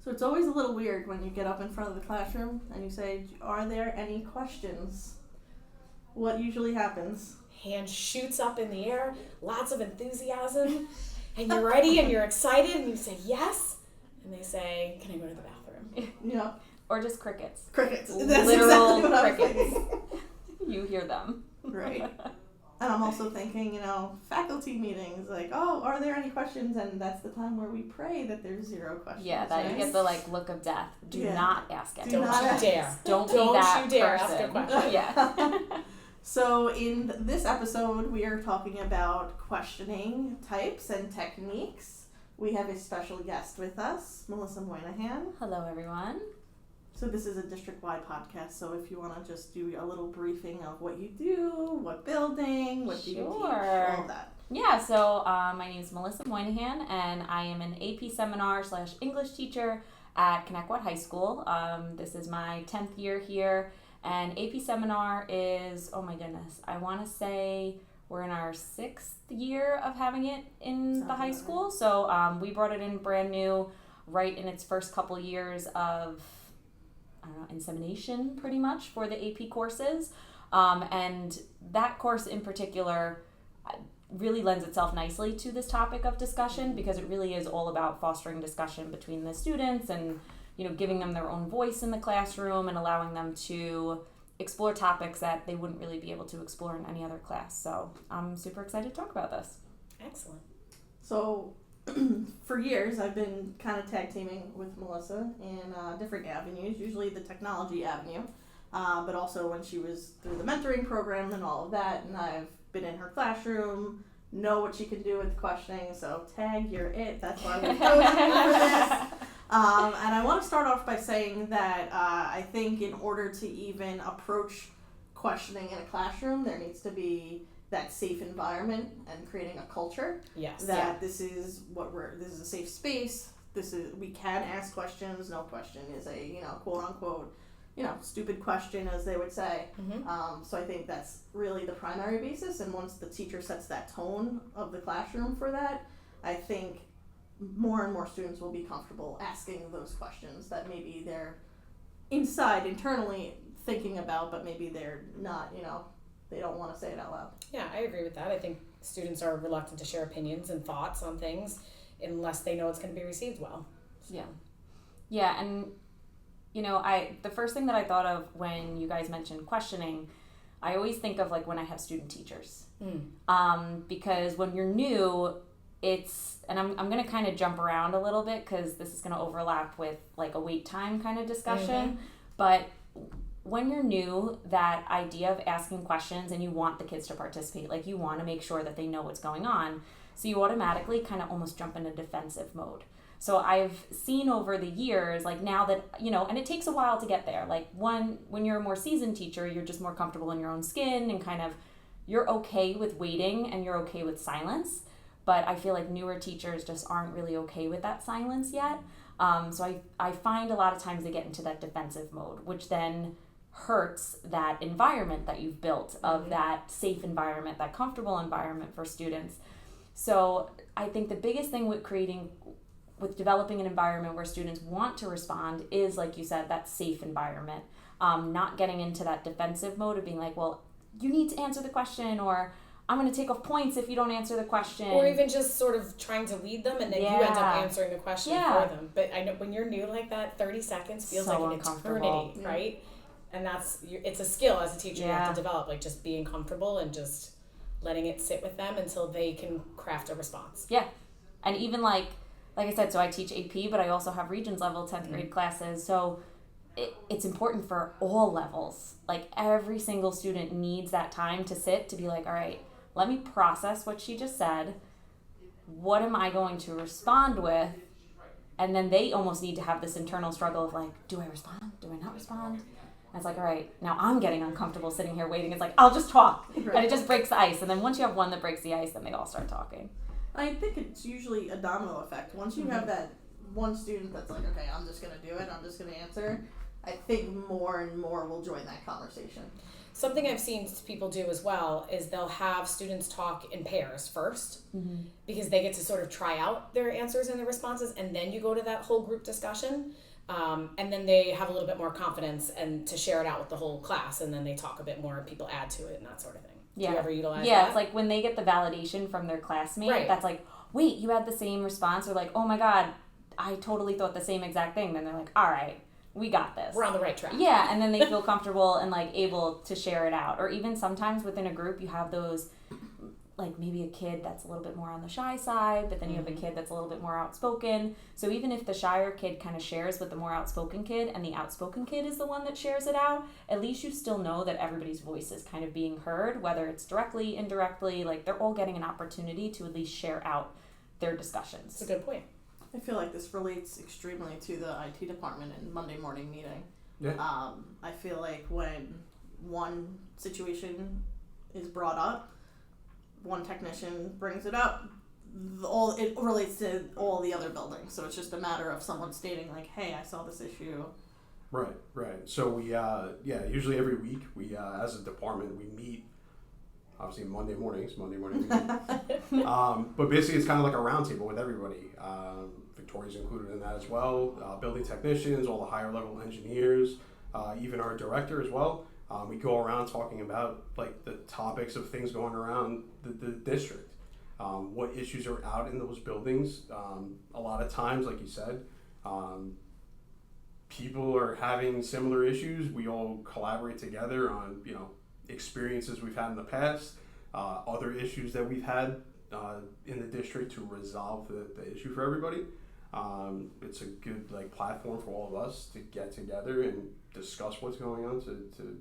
So it's always a little weird when you get up in front of the classroom and you say, are there any questions? What usually happens? Hand shoots up in the air, lots of enthusiasm, and you're ready and you're excited and you say yes, and they say, can I go to the bathroom? Yeah. Or just crickets. Crickets. That's Literal exactly what crickets. You hear them. Right. And I'm also thinking, faculty meetings, like, oh, are there any questions? And that's the time where we pray that there's 0 questions. Yeah, that right? you get the look of death. Do not ask any Don't questions. you dare. Don't be that you dare person. ask a question. Yeah. So in this episode, we are talking about questioning types and techniques. We have a special guest with us, Melissa Moynihan. Hello, everyone. So this is a district-wide podcast, so if you want to just do a little briefing of what you do, what building, what do you teach, all of that. Yeah, so my name is Melissa Moynihan, and I am an AP seminar / English teacher at Connecticut High School. This is my 10th year here, and AP seminar is, oh my goodness, I want to say we're in our 6th year of having it in the high school. So we brought it in brand new right in its first couple years of insemination pretty much for the AP courses. And that course in particular really lends itself nicely to this topic of discussion because it really is all about fostering discussion between the students and, giving them their own voice in the classroom and allowing them to explore topics that they wouldn't really be able to explore in any other class. So I'm super excited to talk about this. Excellent. So for years, I've been kind of tag teaming with Melissa in different avenues, usually the technology avenue, but also when she was through the mentoring program and all of that, and I've been in her classroom, know what she can do with questioning, so tag, you're it. That's why we chose you for this. And I want to start off by saying that I think in order to even approach questioning in a classroom, there needs to be that safe environment and creating a culture. Yes. That this is a safe space. We can ask questions. No question is a, quote unquote, stupid question, as they would say. Mm-hmm. So I think that's really the primary basis. And once the teacher sets that tone of the classroom for that, I think more and more students will be comfortable asking those questions that maybe they're internally thinking about, but maybe they're not, they don't want to say it out loud. Yeah, I agree with that. I think students are reluctant to share opinions and thoughts on things unless they know it's going to be received well. Yeah, and the first thing that I thought of when you guys mentioned questioning, I always think of like when I have student teachers. Because when you're new, and I'm going to kind of jump around a little bit because this is going to overlap with like a wait time kind of discussion, but when you're new, that idea of asking questions and you want the kids to participate, like you want to make sure that they know what's going on. So you automatically kind of almost jump into defensive mode. So I've seen over the years, like now that, and it takes a while to get there. Like when you're a more seasoned teacher, you're just more comfortable in your own skin and kind of, you're okay with waiting and you're okay with silence. But I feel like newer teachers just aren't really okay with that silence yet. So I find a lot of times they get into that defensive mode, which then hurts that environment that you've built of that safe environment, that comfortable environment for students. So I think the biggest thing with developing an environment where students want to respond is, like you said, that safe environment. Not getting into that defensive mode of being like, well, you need to answer the question, or I'm going to take off points if you don't answer the question. Or even just sort of trying to lead them and then you end up answering the question for them. But I know when you're new like that, 30 seconds feels like an eternity, right? And it's a skill as a teacher you have to develop, like just being comfortable and just letting it sit with them until they can craft a response. Yeah. And even like I said, so I teach AP, but I also have Regents level 10th grade classes. So it's important for all levels. Like every single student needs that time to sit to be like, all right, let me process what she just said. What am I going to respond with? And then they almost need to have this internal struggle of like, do I respond? Do I not respond? And it's like, all right, now I'm getting uncomfortable sitting here waiting. It's like, I'll just talk. Right. And it just breaks the ice. And then once you have one that breaks the ice, then they all start talking. I think it's usually a domino effect. Once you have that one student that's like, okay, I'm just going to do it, I'm just going to answer, I think more and more will join that conversation. Something I've seen people do as well is they'll have students talk in pairs first, because they get to sort of try out their answers and their responses, and then you go to that whole group discussion, and then they have a little bit more confidence and to share it out with the whole class, and then they talk a bit more and people add to it and that sort of thing. Yeah. Do you ever utilize that? Yeah, it's like when they get the validation from their classmate, that's like, wait, you had the same response, or like, oh my God, I totally thought the same exact thing. Then they're like, all right, we got this. We're on the right track. Yeah, and then they feel comfortable and like able to share it out. Or even sometimes within a group you have those, like maybe a kid that's a little bit more on the shy side, but then you have a kid that's a little bit more outspoken. So even if the shyer kid kind of shares with the more outspoken kid and the outspoken kid is the one that shares it out, at least you still know that everybody's voice is kind of being heard, whether it's directly, indirectly, like they're all getting an opportunity to at least share out their discussions. That's a good point. I feel like this relates extremely to the IT department and Monday morning meeting. Yeah. I feel like when one situation is brought up, one technician brings it up, it relates to all the other buildings. So it's just a matter of someone stating like, hey, I saw this issue. Right. So we, usually every week we, as a department, we meet, obviously Monday morning meeting. But basically it's kind of like a roundtable with everybody. Victoria's included in that as well. Building technicians, all the higher level engineers, even our director as well. We go around talking about like the topics of things going around the district. What issues are out in those buildings. A lot of times, like you said, people are having similar issues. We all collaborate together on, experiences we've had in the past, other issues that we've had in the district to resolve the issue for everybody. It's a good platform for all of us to get together and discuss what's going on to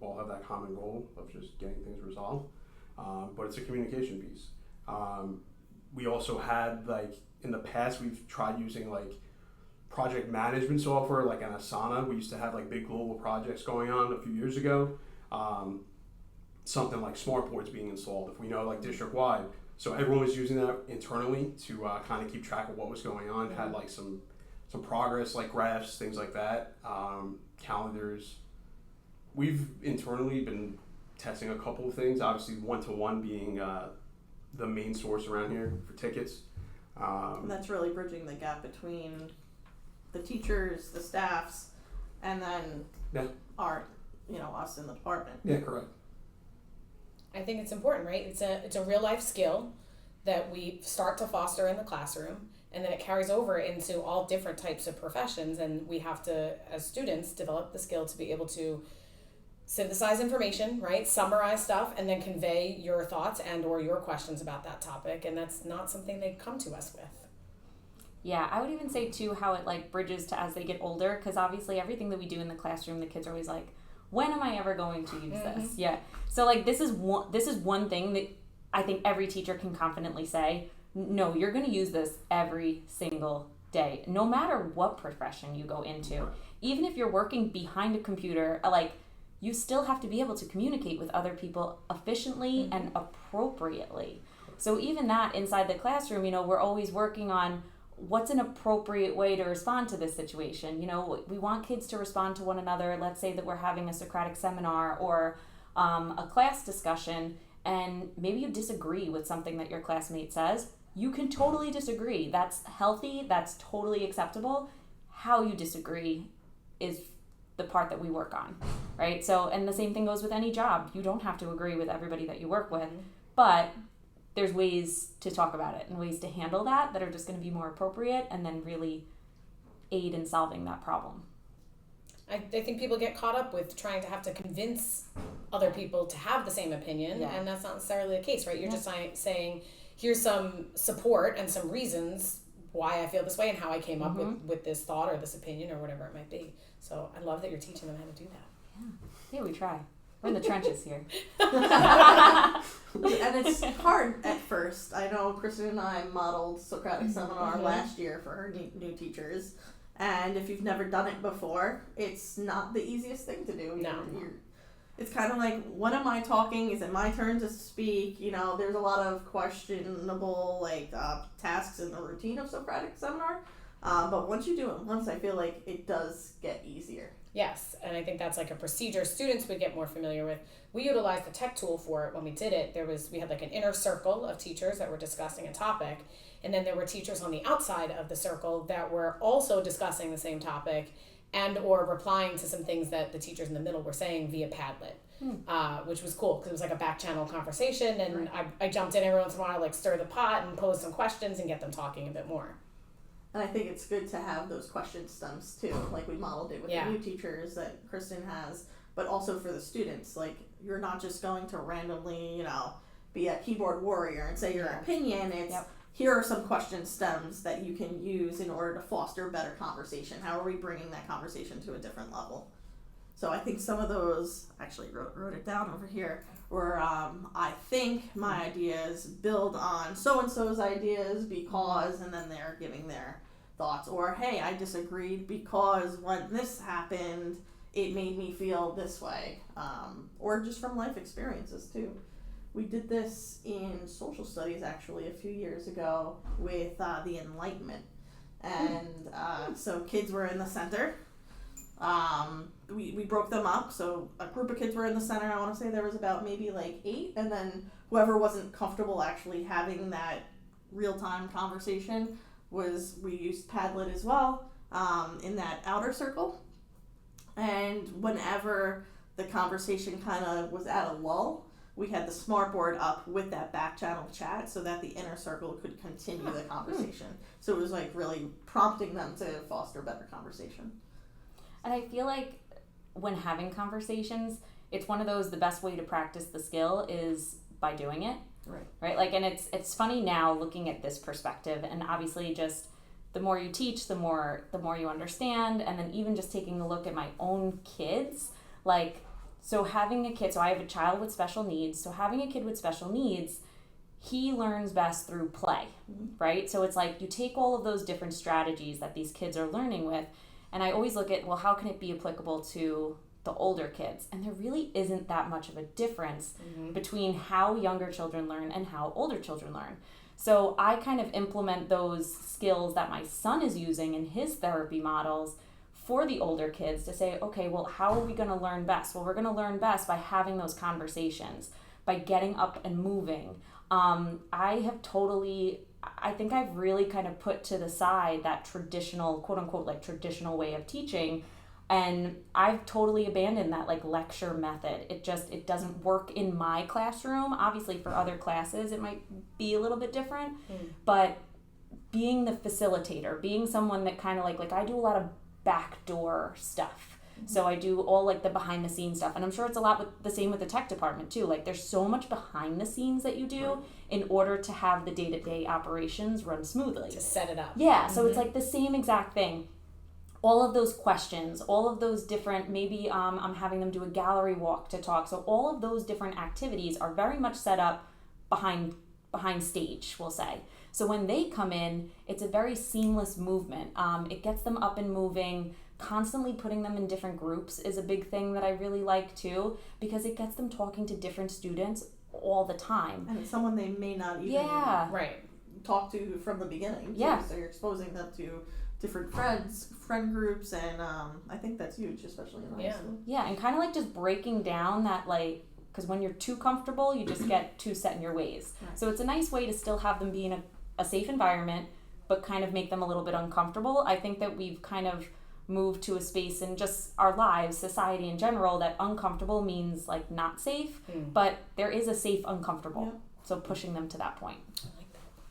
all have that common goal of just getting things resolved. But it's a communication piece. We also had in the past we've tried using project management software like an Asana. We used to have big global projects going on a few years ago. Something like smart boards being installed, if we know district wide. So everyone was using that internally to kind of keep track of what was going on. Had some progress, graphs, things like that, calendars. We've internally been testing a couple of things. Obviously, one-to-one being the main source around here for tickets. And that's really bridging the gap between the teachers, the staffs, and then our, us in the department. Yeah, correct. I think it's important, right? It's a real life skill that we start to foster in the classroom, and then it carries over into all different types of professions, and we have to, as students, develop the skill to be able to synthesize information, right? Summarize stuff, and then convey your thoughts and or your questions about that topic, and that's not something they come to us with. Yeah, I would even say too how it bridges to as they get older, because obviously everything that we do in the classroom, the kids are always like, when am I ever going to use this? Yeah. So this is one thing that I think every teacher can confidently say, no, you're going to use this every single day, no matter what profession you go into. Even if you're working behind a computer, you still have to be able to communicate with other people efficiently and appropriately. So even that inside the classroom, we're always working on what's an appropriate way to respond to this situation. We want kids to respond to one another. Let's say that we're having a Socratic seminar or a class discussion, and maybe you disagree with something that your classmate says. You can totally disagree. That's healthy. That's totally acceptable. How you disagree is the part that we work on, right? So, and the same thing goes with any job. You don't have to agree with everybody that you work with, but there's ways to talk about it and ways to handle that are just going to be more appropriate and then really aid in solving that problem. I think people get caught up with trying to have to convince other people to have the same opinion, and that's not necessarily the case, right? You're just saying, here's some support and some reasons why I feel this way and how I came up with this thought or this opinion or whatever it might be. So I love that you're teaching them how to do that. Yeah, we try. We're in the trenches here. And it's hard at first. I know Kristen and I modeled Socratic Seminar last year for her new teachers. And if you've never done it before, it's not the easiest thing to do. No. It's kind of like, when am I talking? Is it my turn to speak? There's a lot of questionable tasks in the routine of Socratic Seminar. But once you do it once, I feel like it does get easier. Yes, and I think that's like a procedure students would get more familiar with. We utilized the tech tool for it when we did it. We had like an inner circle of teachers that were discussing a topic, and then there were teachers on the outside of the circle that were also discussing the same topic and or replying to some things that the teachers in the middle were saying via Padlet, which was cool because it was like a back channel conversation, and I jumped in every once in a while, like stir the pot and pose some questions and get them talking a bit more. And I think it's good to have those question stems too, like we modeled it with the new teachers that Kristen has, but also for the students. Like, you're not just going to randomly, be a keyboard warrior and say your opinion. It's here are some question stems that you can use in order to foster a better conversation. How are we bringing that conversation to a different level? So I think some of those, actually wrote it down over here, where I think my ideas build on so-and-so's ideas because, and then they're giving their thoughts. Or, hey, I disagreed because when this happened, it made me feel this way. Or just from life experiences, too. We did this in social studies, actually, a few years ago with the Enlightenment. And so kids were in the center. We broke them up, so a group of kids were in the center. I want to say there was about maybe like 8, and then whoever wasn't comfortable actually having that real-time conversation we used Padlet as well, in that outer circle. And whenever the conversation kind of was at a lull, we had the smartboard up with that back channel chat so that the inner circle could continue the conversation. So it was like really prompting them to foster better conversation. And I feel like when having conversations, it's one of those, the best way to practice the skill is by doing it. Right. Like, and it's funny now looking at this perspective, and obviously just the more you teach, the more you understand. And then even just taking a look at my own kids, like, so having a kid, so I have a child with special needs. So having a kid with special needs, he learns best through play, right? So it's like you take all of those different strategies that these kids are learning with, and I always look at, well, how can it be applicable to the older kids? And there really isn't that much of a difference between how younger children learn and how older children learn. So I kind of implement those skills that my son is using in his therapy models for the older kids to say, okay, well, how are we going to learn best? Well, we're going to learn best by having those conversations, by getting up and moving. I think I've really kind of put to the side that traditional, quote unquote, like traditional way of teaching. And I've totally abandoned that like lecture method. It doesn't work in my classroom. Obviously for other classes, it might be a little bit different, but being the facilitator, being someone that kind of like I do a lot of backdoor stuff. So I do all like the behind the scenes stuff, and I'm sure it's a lot the same with the tech department too. Like there's so much behind the scenes that you do in order to have the day-to-day operations run smoothly. To set it up. Yeah, so it's like the same exact thing. All of those questions, all of those different, maybe I'm having them do a gallery walk to talk. So all of those different activities are very much set up behind stage, we'll say. So when they come in, it's a very seamless movement. It gets them up and moving. Constantly putting them in different groups is a big thing that I really like too, because it gets them talking to different students all the time. And it's someone they may not even talk to from the beginning. Yeah. So you're exposing them to different friend groups, and I think that's huge, especially in high school. Yeah, and kind of like just breaking down that, like, because when you're too comfortable, you just get too set in your ways. Right. So it's a nice way to still have them be in a safe environment, but kind of make them a little bit uncomfortable. I think that we've kind of moved to a space in just our lives, society in general, that uncomfortable means like not safe, but there is a safe uncomfortable. Yeah. So pushing them to that point.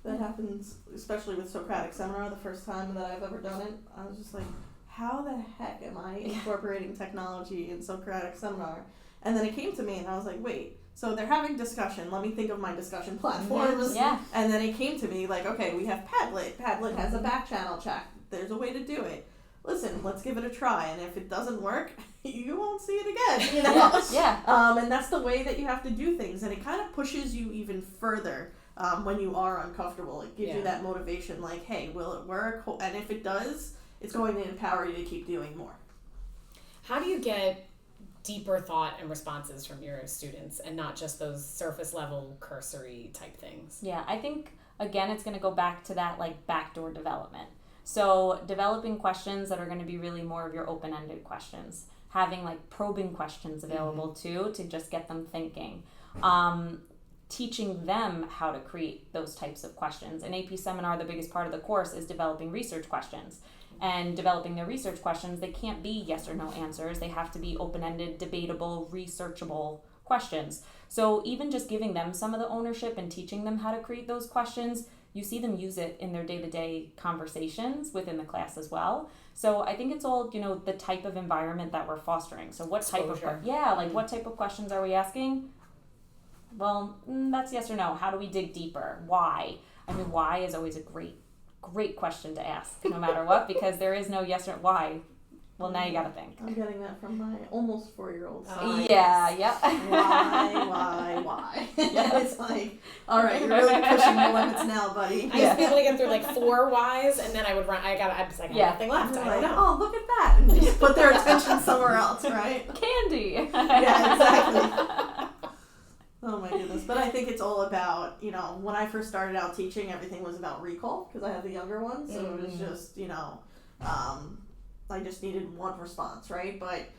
That happens, especially with Socratic Seminar, the first time that I've ever done it. I was just like, how the heck am I incorporating technology in Socratic Seminar? And then it came to me and I was like, wait, so they're having discussion. Let me think of my discussion platforms. Yeah. And then it came to me like, okay, we have Padlet. Padlet has a back channel chat. There's a way to do it. Listen, let's give it a try. And if it doesn't work, you won't see it again, you know? Yeah. And that's the way that you have to do things. And it kind of pushes you even further. When you are uncomfortable, it gives you that motivation, like, hey, will it work? And if it does, it's going to empower you to keep doing more. How do you get deeper thought and responses from your students and not just those surface level cursory type things? Yeah, I think, again, it's going to go back to that, like, backdoor development. So developing questions that are going to be really more of your open-ended questions. Having like probing questions available too, to just get them thinking. Teaching them how to create those types of questions. In AP Seminar, the biggest part of the course is developing research questions. And developing their research questions, they can't be yes or no answers. They have to be open-ended, debatable, researchable questions. So even just giving them some of the ownership and teaching them how to create those questions, you see them use it in their day-to-day conversations within the class as well. So I think it's all, the type of environment that we're fostering. So what type of, what type of questions are we asking? Well, that's yes or no. How do we dig deeper? Why? I mean, why is always a great question to ask, no matter what, because there is no yes or why. Well, now you got to think. I'm getting that from my almost 4-year-old son. Why? It's like, all right, you're really pushing the limits now, buddy. I used to be able to get through like 4 whys, and then I would run. I was like, I have nothing left. I don't know. Oh, look at that, and just put their attention somewhere else, right? Candy. Yeah, exactly. Oh my goodness. But I think it's all about, when I first started out teaching, everything was about recall because I had the younger one. So it was just, I just needed one response, right? But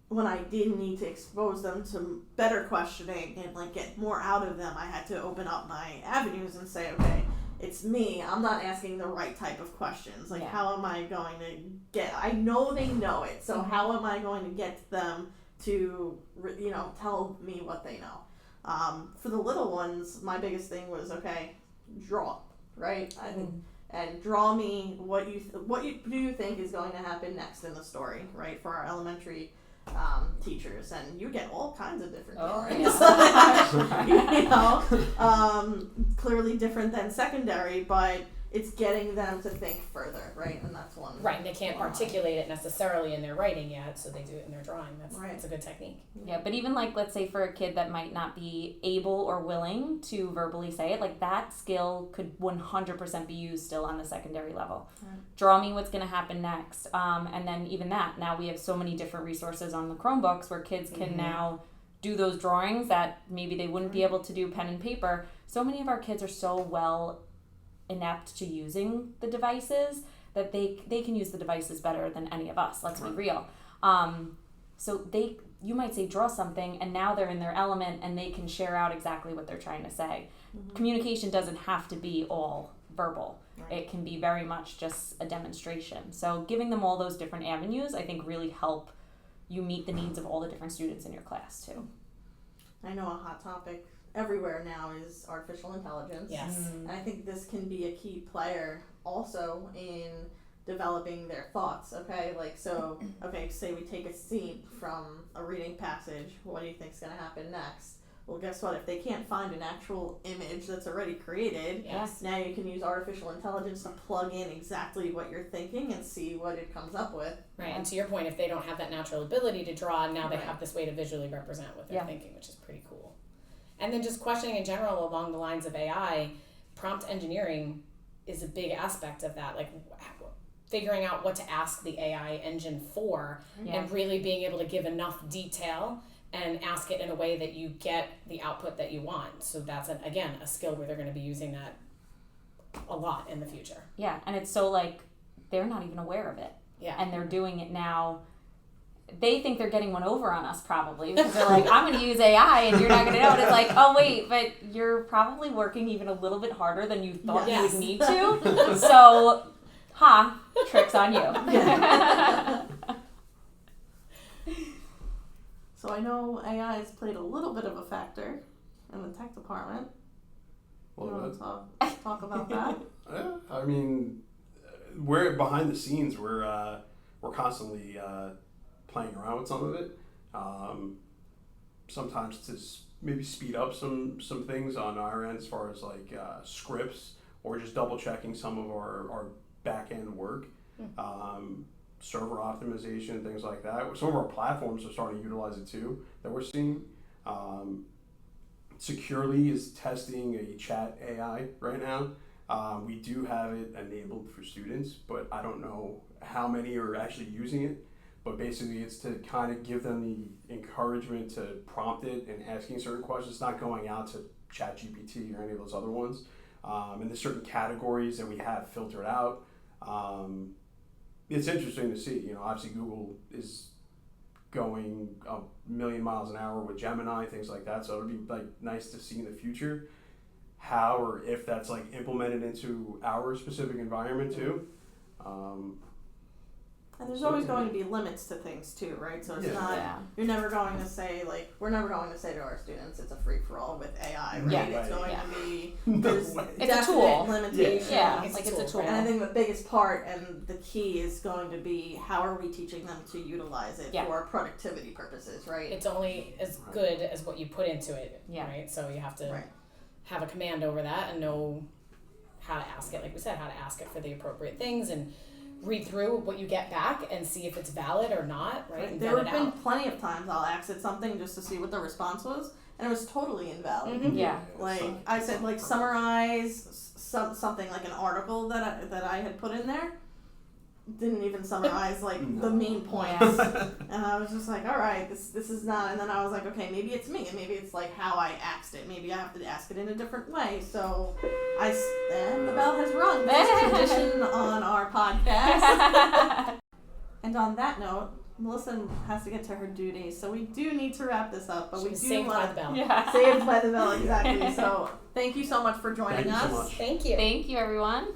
when I did need to expose them to better questioning and like get more out of them, I had to open up my avenues and say, okay, it's me. I'm not asking the right type of questions. Like, how am I going to I know they know it. So how am I going to get them to, tell me what they know? For the little ones, my biggest thing was, okay, draw, right? And draw me what do you think is going to happen next in the story, right? For our elementary teachers, and you get all kinds of different drawings. Clearly different than secondary, but it's getting them to think further, right? And that's one. Right, and they can't articulate it necessarily in their writing yet, so they do it in their drawing. That's a good technique. Yeah, but even like, let's say for a kid that might not be able or willing to verbally say it, like that skill could 100% be used still on the secondary level. Right. Draw me what's going to happen next. And then even that, now we have so many different resources on the Chromebooks where kids can now do those drawings that maybe they wouldn't be able to do pen and paper. So many of our kids are so well inept to using the devices that they can use the devices better than any of us, let's be real. So you might say draw something, and now they're in their element and they can share out exactly what they're trying to say. Communication doesn't have to be all verbal. It can be very much just a demonstration. So giving them all those different avenues, I think, really help you meet the needs of all the different students in your class too. I know a hot topic everywhere now is artificial intelligence. Yes. And I think this can be a key player also in developing their thoughts, okay? Say we take a scene from a reading passage. What do you think's going to happen next? Well, guess what? If they can't find an actual image that's already created, now you can use artificial intelligence to plug in exactly what you're thinking and see what it comes up with. Right, and to your point, if they don't have that natural ability to draw, now they have this way to visually represent what they're thinking, which is pretty cool. And then just questioning in general along the lines of AI, prompt engineering is a big aspect of that. Like figuring out what to ask the AI engine for and really being able to give enough detail and ask it in a way that you get the output that you want. So that's, again, a skill where they're going to be using that a lot in the future. Yeah, and it's so like they're not even aware of it. Yeah. And they're doing it now. They think they're getting one over on us probably because they're like, I'm going to use AI and you're not going to know. And it's like, oh, wait, but you're probably working even a little bit harder than you thought you would need to. So, trick's on you. So I know AI has played a little bit of a factor in the tech department. You want to talk about that? I mean, we're behind the scenes. We're constantly playing around with some of it. Sometimes to maybe speed up some things on our end as far as like scripts or just double checking some of our back end work. Server optimization, things like that. Some of our platforms are starting to utilize it too, that we're seeing. Securely is testing a chat AI right now. We do have it enabled for students, but I don't know how many are actually using it. But basically it's to kind of give them the encouragement to prompt it and asking certain questions. It's not going out to ChatGPT or any of those other ones. And there's certain categories that we have filtered out. It's interesting to see. Obviously Google is going a million miles an hour with Gemini, things like that. So it'll be like nice to see in the future how or if that's like implemented into our specific environment too. And there's always going to be limits to things too, right? So it's not, you're never going to say, like, we're never going to say to our students, it's a free-for-all with AI, right? Yeah. It's going to be, No there's way. It's a definite tool. limitations. Yeah, It's like a it's a tool, tool. And I think the biggest part and the key is going to be how are we teaching them to utilize it for productivity purposes, right? It's only as good as what you put into it, Yeah. right? So you have to have a command over that and know how to ask it, like we said, how to ask it for the appropriate things and read through what you get back and see if it's valid or not, right? And There vet have it been out. plenty of times I'll ask it something just to see what the response was, and it was totally invalid. Mhm. Yeah. Like I said, like summarize something like an article that I had put in there. Didn't even summarize like the main points, and I was just like, all right, this is not. And then I was like, okay, maybe it's me, and maybe it's like how I asked it. Maybe I have to ask it in a different way. So and the bell has rung. This tradition on our podcast. And on that note, Melissa has to get to her duties, so we do need to wrap this up. But we do Saved by the bell. saved by the bell, exactly. So thank you so much for joining Thank you us. so much. Thank you. Thank you, everyone.